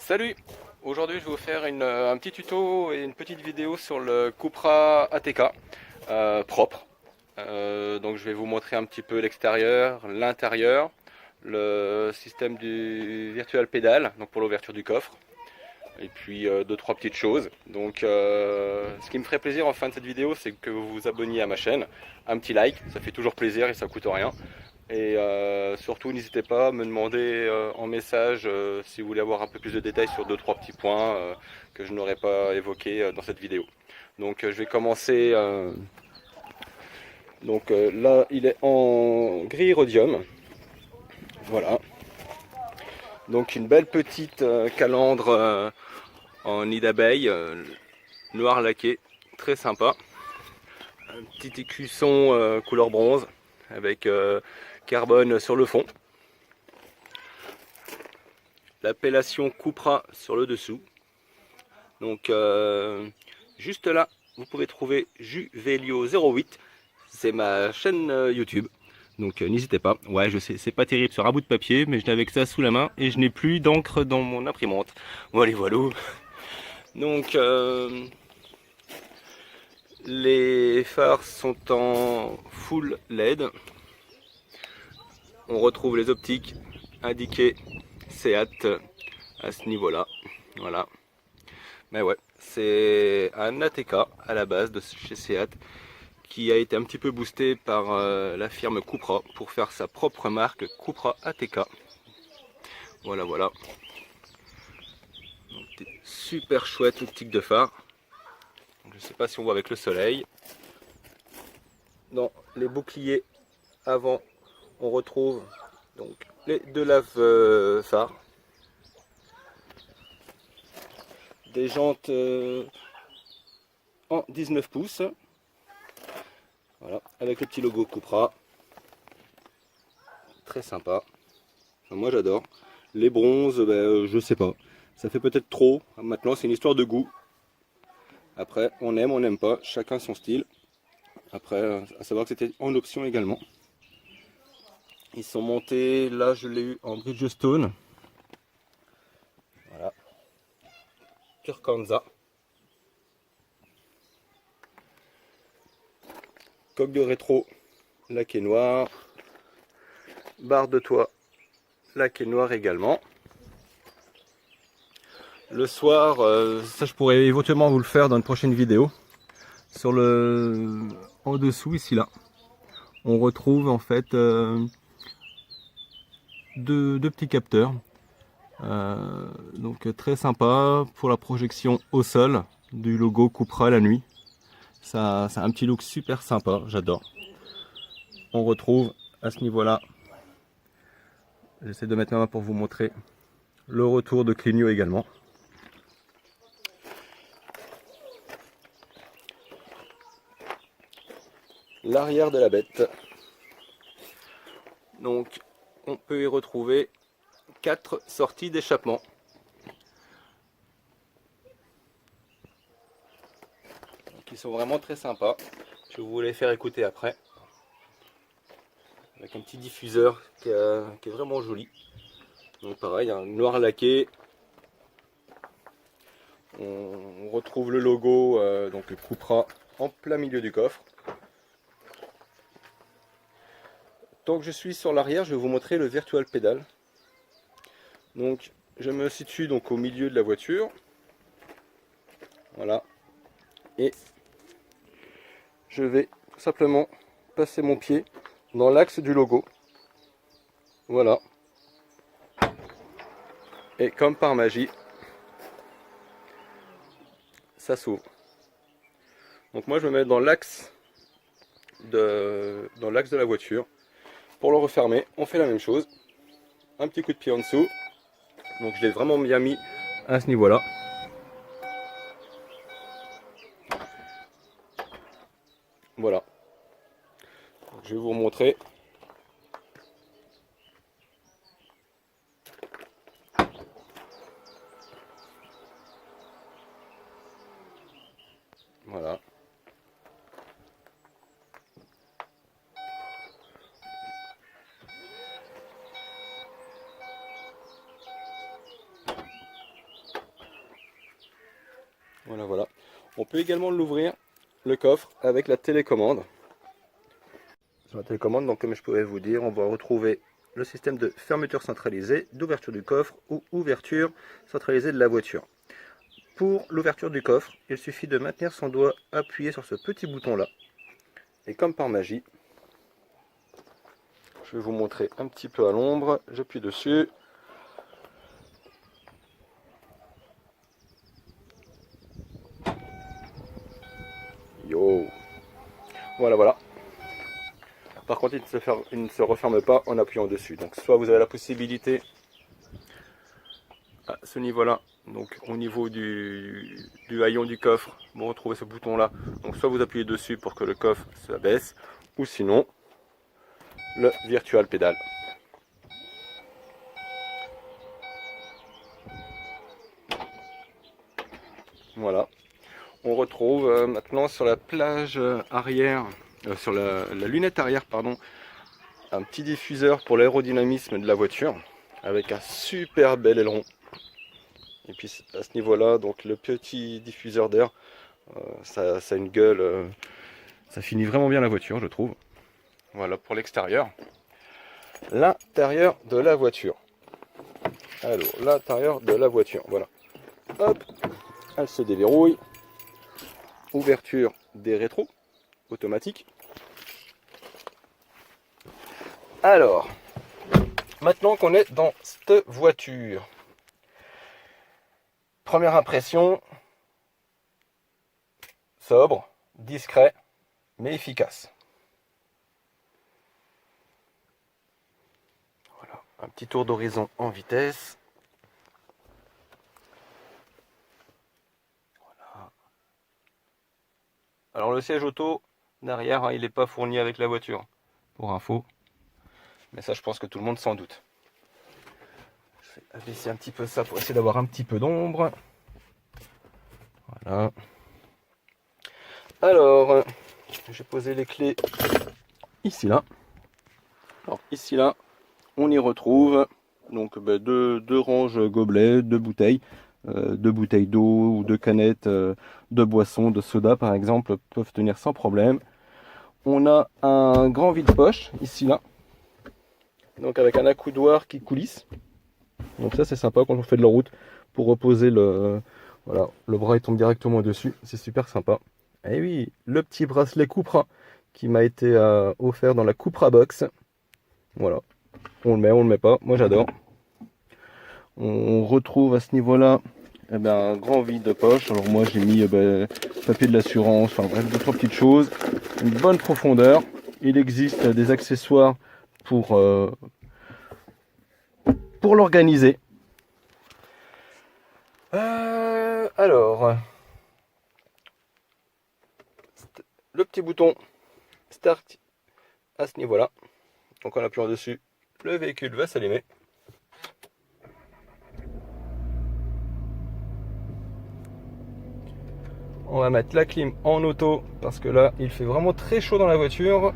Salut! Aujourd'hui je vais vous faire un petit tuto et une petite vidéo sur le Cupra ATK propre. Donc je vais vous montrer un petit peu l'extérieur, l'intérieur, le système du virtual pédale, donc pour l'ouverture du coffre, et puis deux trois petites choses. Donc ce qui me ferait plaisir en fin de cette vidéo, c'est que vous vous abonniez à ma chaîne, un petit like, ça fait toujours plaisir et ça coûte rien. Et surtout, n'hésitez pas à me demander en message si vous voulez avoir un peu plus de détails sur deux trois petits points que je n'aurais pas évoqués dans cette vidéo. Donc je vais commencer. Là, il est en gris rhodium. Voilà. Donc une belle petite calandre en nid d'abeille, noir laqué, très sympa. Un petit écusson couleur bronze avec carbone sur le fond. L'appellation Cupra sur le dessous. Donc juste là, vous pouvez trouver Juvelio08. C'est ma chaîne YouTube. Donc n'hésitez pas. Ouais, je sais, c'est pas terrible sur un bout de papier, mais je n'avais que ça sous la main et je n'ai plus d'encre dans mon imprimante. Voilà, voilà. Donc les phares sont en full LED. On retrouve les optiques indiquées Seat à ce niveau-là. Voilà. Mais ouais, c'est un ATK à la base de chez Seat qui a été un petit peu boosté par la firme Cupra pour faire sa propre marque Cupra ATK. Voilà, voilà. Donc, des super chouette optique de phare. Donc, je ne sais pas si on voit avec le soleil. Dans les boucliers avant, on retrouve donc les deux laves phares. Des jantes en 19 pouces. Voilà, avec le petit logo Cupra. Très sympa. Enfin, moi j'adore. Les bronzes, je sais pas. Ça fait peut-être trop. Maintenant c'est une histoire de goût. Après, on aime, on n'aime pas. Chacun son style. Après, à savoir que c'était en option également. Ils sont montés, là je l'ai eu en Bridgestone. Voilà. Kurkanza. Coque de rétro, laqué noir. Barre de toit, laqué noir également. Le soir, ça je pourrais éventuellement vous le faire dans une prochaine vidéo. Sur le en dessous, ici là, on retrouve en fait deux petits capteurs. Donc très sympa pour la projection au sol du logo Cupra la nuit. Ça a un petit look super sympa, j'adore. On retrouve à ce niveau-là, j'essaie de mettre ma main pour vous montrer le retour de clignot également. L'arrière de la bête. Donc on peut y retrouver 4 sorties d'échappement. Qui sont vraiment très sympas. Je vais vous les faire écouter après. Avec un petit diffuseur qui est vraiment joli. Donc pareil, un noir laqué. On retrouve le logo, donc le Cupra, en plein milieu du coffre. Tant que je suis sur l'arrière, je vais vous montrer le virtual pédale. Donc je me situe donc au milieu de la voiture. Voilà. Et je vais tout simplement passer mon pied dans l'axe du logo. Voilà. Et comme par magie, ça s'ouvre. Donc moi je me mets dans l'axe de la voiture. Pour le refermer, on fait la même chose. Un petit coup de pied en dessous. Donc je l'ai vraiment bien mis à ce niveau-là. Voilà. Donc, je vais vous montrer. Voilà. Voilà, voilà. On peut également l'ouvrir, le coffre, avec la télécommande. Sur la télécommande, donc comme je pouvais vous dire, on va retrouver le système de fermeture centralisée, d'ouverture du coffre ou ouverture centralisée de la voiture. Pour l'ouverture du coffre, il suffit de maintenir son doigt appuyé sur ce petit bouton là. Et comme par magie, je vais vous montrer un petit peu à l'ombre, j'appuie dessus. Yo! Voilà, voilà. Par contre, il ne se referme pas en appuyant dessus. Donc soit vous avez la possibilité à ce niveau-là, donc au niveau du haillon du coffre, vous retrouvez ce bouton-là. Donc soit vous appuyez dessus pour que le coffre s'abaisse, ou sinon le virtual pédale. Voilà. On retrouve maintenant sur la plage arrière, sur la lunette arrière, pardon, un petit diffuseur pour l'aérodynamisme de la voiture, avec un super bel aileron. Et puis à ce niveau-là, donc le petit diffuseur d'air, ça a une gueule, ça finit vraiment bien la voiture, je trouve. Voilà pour l'extérieur. L'intérieur de la voiture. Alors, l'intérieur de la voiture, voilà. Hop, elle se déverrouille. Ouverture des rétros, automatique. Alors, maintenant qu'on est dans cette voiture, première impression, sobre, discret, mais efficace. Voilà, un petit tour d'horizon en vitesse. Voilà. Alors le siège auto derrière, hein, il n'est pas fourni avec la voiture, pour info. Mais ça, je pense que tout le monde s'en doute. Je vais abaisser un petit peu ça pour essayer d'avoir un petit peu d'ombre. Voilà. Alors, j'ai posé les clés ici là. Alors ici là, on y retrouve donc deux ranges gobelets, deux bouteilles d'eau ou deux canettes de boisson, de soda par exemple, peuvent tenir sans problème. On a un grand vide-poche ici là, donc avec un accoudoir qui coulisse. Donc ça c'est sympa quand on fait de la route pour reposer voilà, le bras il tombe directement dessus, c'est super sympa. Et oui, le petit bracelet Cupra qui m'a été offert dans la Cupra Box. Voilà, on le met pas, moi j'adore. On retrouve à ce niveau-là un grand vide de poche. Alors moi j'ai mis papier de l'assurance, enfin bref, deux trois petites choses. Une bonne profondeur. Il existe des accessoires pour l'organiser. Alors, le petit bouton Start à ce niveau-là. Donc en appuyant dessus, le véhicule va s'allumer. On va mettre la clim en auto parce que là, il fait vraiment très chaud dans la voiture.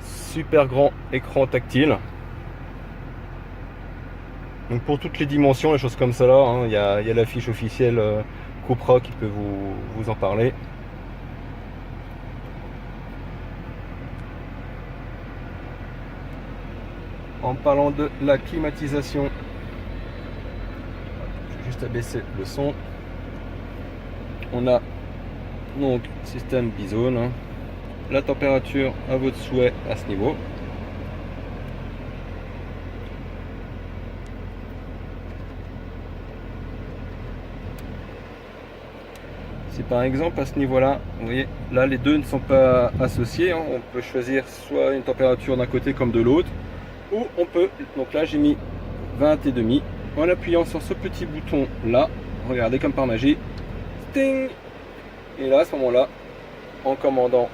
Super grand écran tactile. Donc pour toutes les dimensions, les choses comme ça là, hein, y a l'affiche officielle Cupra qui peut vous en parler. En parlant de la climatisation, je vais juste abaisser le son. On a donc système bizone, hein. La température à votre souhait à ce niveau. Si par exemple à ce niveau-là, vous voyez, là les deux ne sont pas associés, hein. On peut choisir soit une température d'un côté comme de l'autre, ou on peut, donc là j'ai mis 20 et demi, en appuyant sur ce petit bouton là, regardez comme par magie, sting, et là à ce moment-là, en commandant,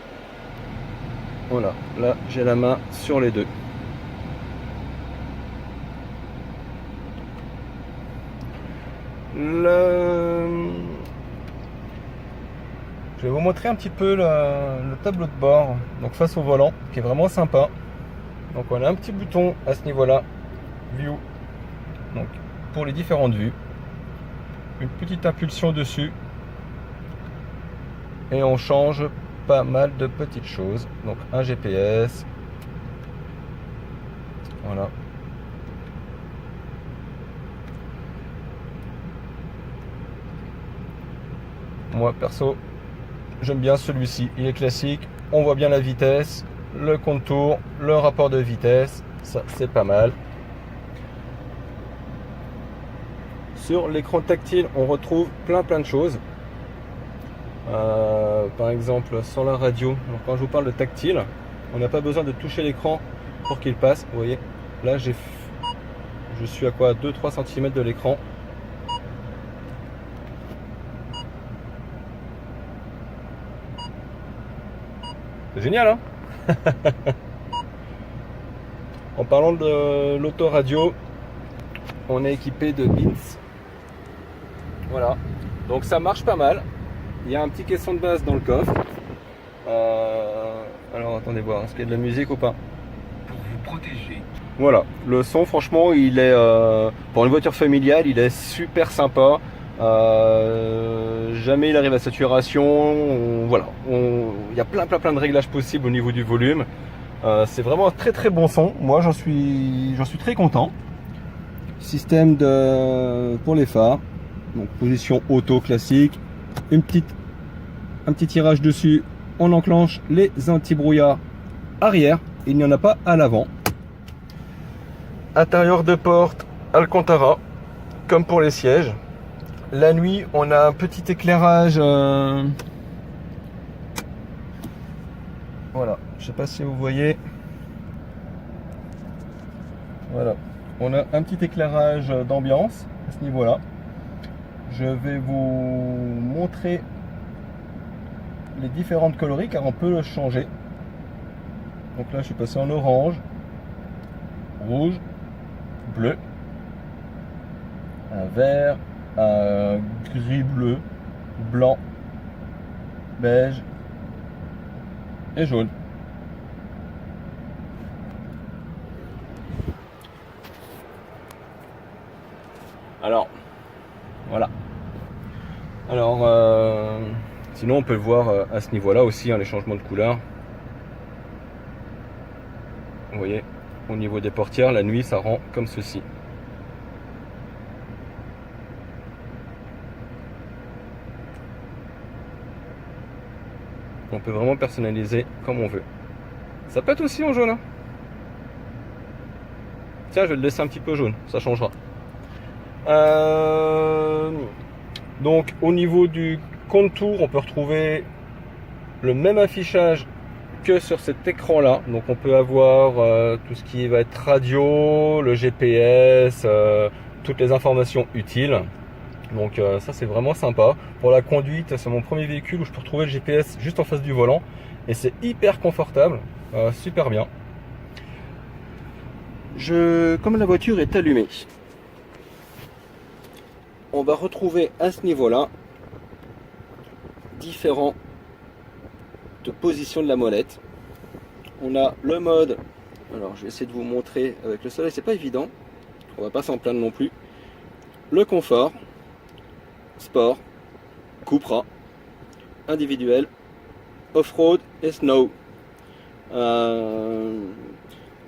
voilà, là j'ai la main sur les deux. Je vais vous montrer un petit peu le tableau de bord, donc face au volant, qui est vraiment sympa. Donc on a un petit bouton à ce niveau-là, View, donc pour les différentes vues. une petite impulsion dessus et on change pas mal de petites choses. Donc un GPS, voilà. Moi perso, j'aime bien celui-ci, il est classique, on voit bien la vitesse, le contour, le rapport de vitesse, ça c'est pas mal. Sur l'écran tactile, on retrouve plein de choses. Par exemple, sur la radio, donc quand je vous parle de tactile, on n'a pas besoin de toucher l'écran pour qu'il passe. Vous voyez, là je suis à quoi, 2-3 cm de l'écran. C'est génial, hein? En parlant de l'autoradio, on est équipé de Beats. Voilà, donc ça marche pas mal. Il y a un petit caisson de base dans le coffre. Alors attendez voir, est-ce qu'il y a de la musique ou pas? Pour vous protéger. Voilà, le son franchement il est pour une voiture familiale il est super sympa. Jamais il arrive à saturation. Voilà, il y a plein de réglages possibles au niveau du volume. C'est vraiment un très bon son. Moi j'en suis très content. Système pour les phares. Donc position auto classique. Un petit tirage dessus. On enclenche les anti-brouillard arrière. Il n'y en a pas à l'avant. Intérieur de porte Alcantara, comme pour les sièges. La nuit, on a un petit éclairage. Voilà, je sais pas si vous voyez. Voilà, on a un petit éclairage d'ambiance à ce niveau-là. Je vais vous montrer les différentes coloris car on peut le changer. Donc là, je suis passé en orange, rouge, bleu, un vert, un gris bleu, blanc, beige et jaune. Alors voilà. Alors sinon on peut le voir à ce niveau là aussi, hein, les changements de couleur. Vous voyez, au niveau des portières, la nuit ça rend comme ceci. On peut vraiment personnaliser comme on veut. Ça peut être aussi en jaune, hein. Tiens, je vais le laisser un petit peu jaune, ça changera. Donc au niveau du contour, on peut retrouver le même affichage que sur cet écran là. Donc on peut avoir tout ce qui va être radio, le GPS, toutes les informations utiles. Donc ça c'est vraiment sympa. Pour la conduite, c'est mon premier véhicule où je peux retrouver le GPS juste en face du volant. Et c'est hyper confortable, super bien. Comme la voiture est allumée, on va retrouver à ce niveau-là différentes positions de la molette. On a le mode, alors je vais essayer de vous montrer avec le soleil, c'est pas évident, on va pas s'en plaindre non plus. Le confort, sport, Cupra, individuel, off-road et snow.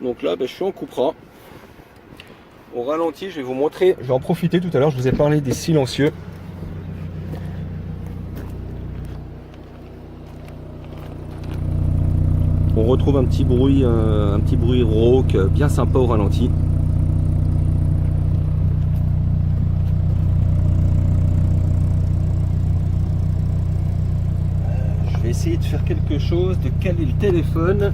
Donc là, je suis en Cupra. Au ralenti, je vais vous montrer, je vais en profiter tout à l'heure, je vous ai parlé des silencieux. On retrouve un petit bruit rauque bien sympa au ralenti. Je vais essayer de faire quelque chose, de caler le téléphone.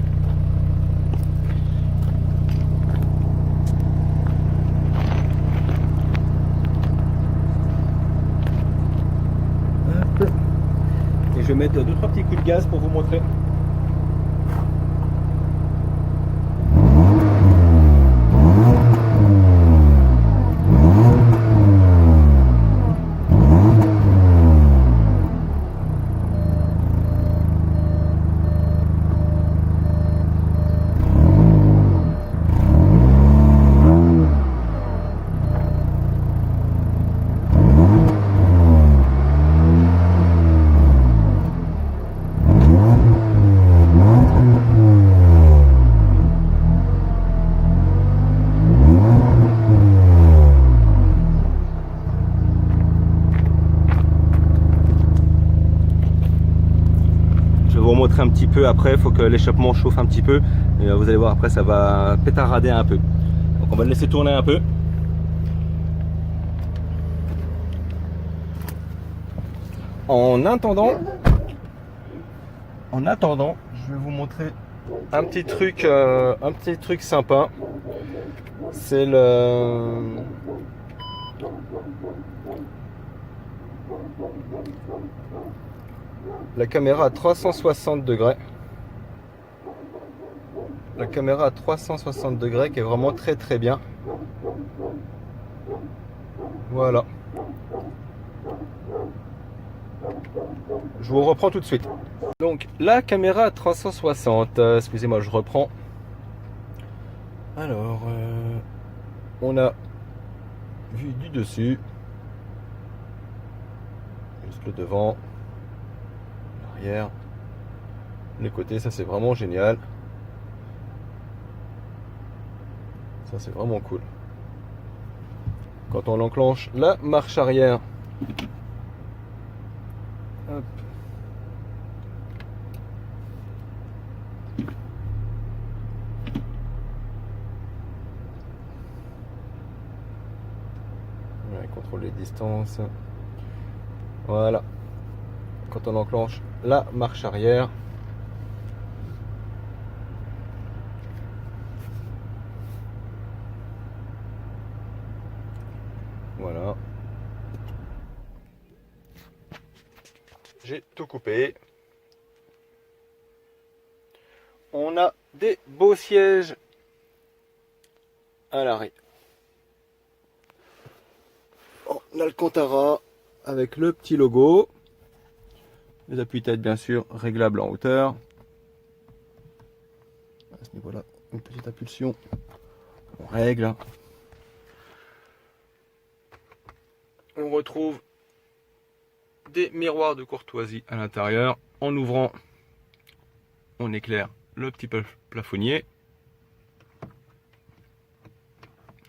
Hop. Et je vais mettre 2-3 petits coups de gaz pour vous montrer. peu après, il faut que l'échappement chauffe un petit peu. Et vous allez voir après ça va pétarader un peu. Donc on va le laisser tourner un peu. En attendant, je vais vous montrer un petit truc sympa. C'est la caméra à 360 degrés. La caméra à 360 degrés qui est vraiment très très bien. Voilà. Je vous reprends tout de suite. Donc la caméra à 360, excusez-moi, je reprends. Alors, on a vu du dessus, juste le devant, l'arrière, les côtés, ça c'est vraiment génial. Ça c'est vraiment cool. Quand on enclenche la marche arrière, hop. Ouais, contrôle les distances. Voilà. Quand on enclenche la marche arrière, voilà. J'ai tout coupé. On a des beaux sièges à l'arrêt. On a le Contara avec le petit logo. Les appuis-têtes bien sûr réglables en hauteur. À ce niveau-là, une petite impulsion. On règle. On retrouve des miroirs de courtoisie à l'intérieur. En ouvrant, on éclaire le petit plafonnier.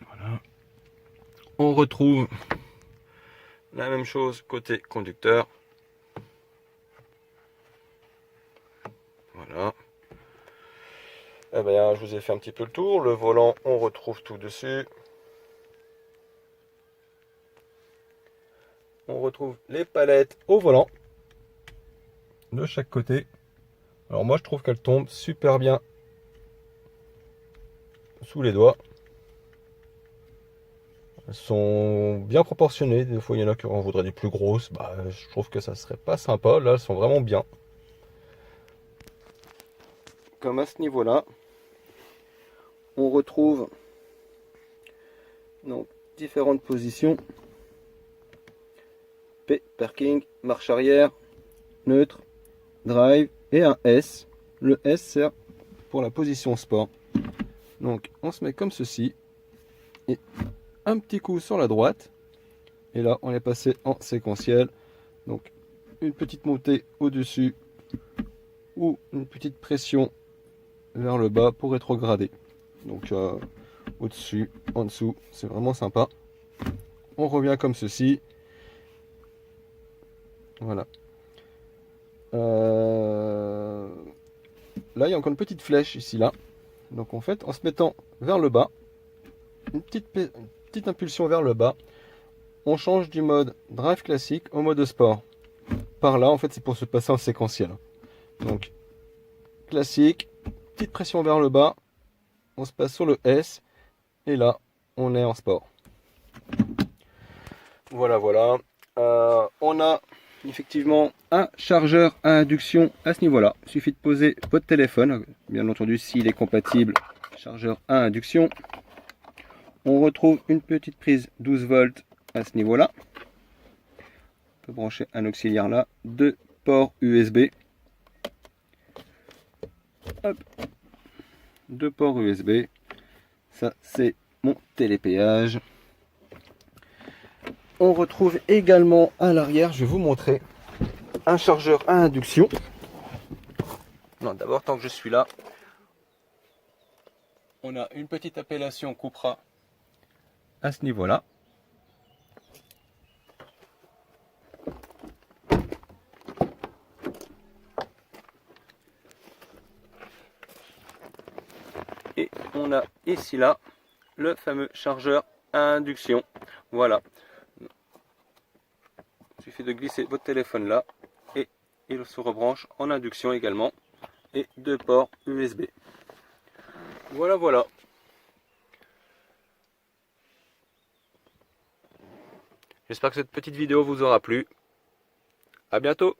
Voilà. On retrouve la même chose côté conducteur. Voilà. Eh bien, je vous ai fait un petit peu le tour. Le volant, on retrouve tout dessus. On retrouve les palettes au volant de chaque côté. Alors moi, je trouve qu'elles tombent super bien sous les doigts. Elles sont bien proportionnées. Des fois, il y en a qui en voudraient des plus grosses. Bah, je trouve que ça serait pas sympa. Là, elles sont vraiment bien. Comme à ce niveau-là, on retrouve donc différentes positions. P, parking, marche arrière, neutre, drive et un S. Le S sert pour la position sport. Donc on se met comme ceci et un petit coup sur la droite et là on est passé en séquentiel. Donc une petite montée au-dessus ou une petite pression vers le bas pour rétrograder. Donc au-dessus, en dessous, c'est vraiment sympa. On revient comme ceci. Voilà. Là, il y a encore une petite flèche ici, là. Donc en fait, en se mettant vers le bas, une petite impulsion vers le bas, on change du mode drive classique au mode sport. Par là, en fait, c'est pour se passer en séquentiel. Donc, classique, petite pression vers le bas, on se passe sur le S, et là, on est en sport. Voilà, voilà. On a effectivement un chargeur à induction à ce niveau-là. Il suffit de poser votre téléphone, bien entendu s'il est compatible, chargeur à induction. On retrouve une petite prise 12 volts à ce niveau-là. On peut brancher un auxiliaire là, deux ports USB. Hop. Deux ports USB. Ça, c'est mon télépéage. On retrouve également à l'arrière, je vais vous montrer, un chargeur à induction. Non, d'abord, tant que je suis là, on a une petite appellation Cupra à ce niveau-là. Et on a ici là le fameux chargeur à induction. Voilà. Il suffit de glisser votre téléphone là et il se rebranche en induction également. Et 2 ports USB. Voilà, voilà. J'espère que cette petite vidéo vous aura plu. À bientôt.